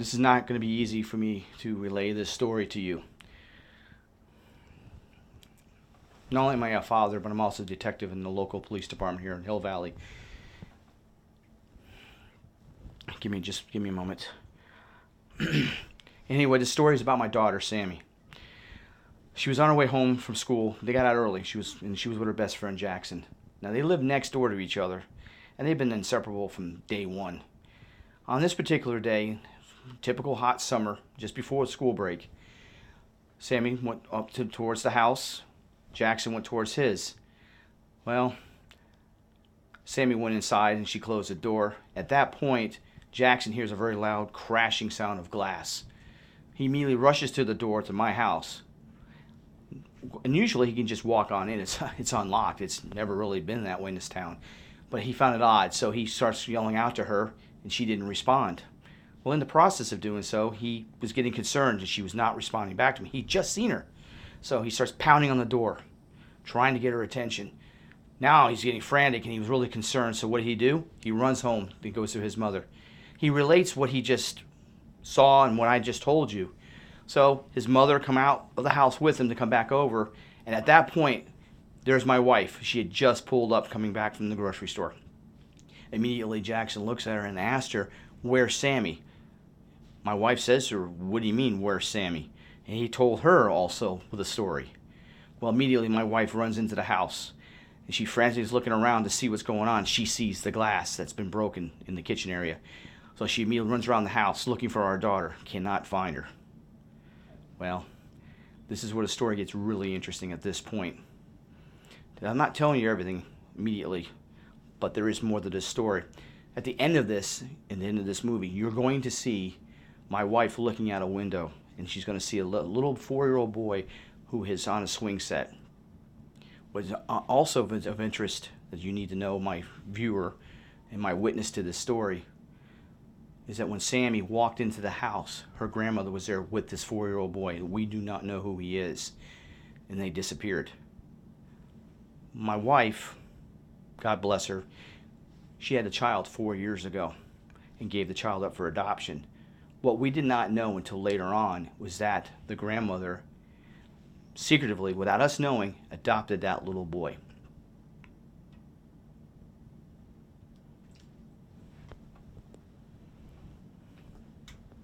This is not going to be easy for me to relay this story to you. Not only am I a father, but I'm also a detective in the local police department here in Hill Valley. Give me a moment. Anyway, the story is about my daughter, Sammy. She was on her way home from school. They got out early. She was with her best friend, Jackson. Now, they live next door to each other, and they've been inseparable from day one. On this particular day, typical hot summer, just before school break, Sammy went up towards the house. Jackson went towards his. Well, Sammy went inside and she closed the door. At that point, Jackson hears a very loud crashing sound of glass. He immediately rushes to the door to my house. And usually he can just walk on in. It's unlocked. It's never really been that way in this town. But he found it odd, so he starts yelling out to her, and she didn't respond. Well, in the process of doing so, he was getting concerned that she was not responding back to him. He'd just seen her. So he starts pounding on the door, trying to get her attention. Now he's getting frantic, and he was really concerned. So what did he do? He runs home and goes to his mother. He relates what he just saw and what I just told you. So his mother come out of the house with him to come back over. And at that point, there's my wife. She had just pulled up coming back from the grocery store. Immediately, Jackson looks at her and asks her, "Where's Sammy?" My wife says to her, "What do you mean, where's Sammy?" And he told her also the story. Well, immediately my wife runs into the house. And she frantically is looking around to see what's going on. She sees the glass that's been broken in the kitchen area. So she immediately runs around the house looking for our daughter. Cannot find her. Well, this is where the story gets really interesting at this point. I'm not telling you everything immediately, but there is more to this story. At the end of this, in the end of this movie, you're going to see my wife looking out a window, and she's going to see a little 4-year-old boy who is on a swing set. What's also of interest that you need to know, my viewer and my witness to this story, is that when Sammy walked into the house, her grandmother was there with this 4-year-old boy. We do not know who he is, and they disappeared. My wife, God bless her, she had a child 4 years ago and gave the child up for adoption. What we did not know until later on was that the grandmother, secretively, without us knowing, adopted that little boy.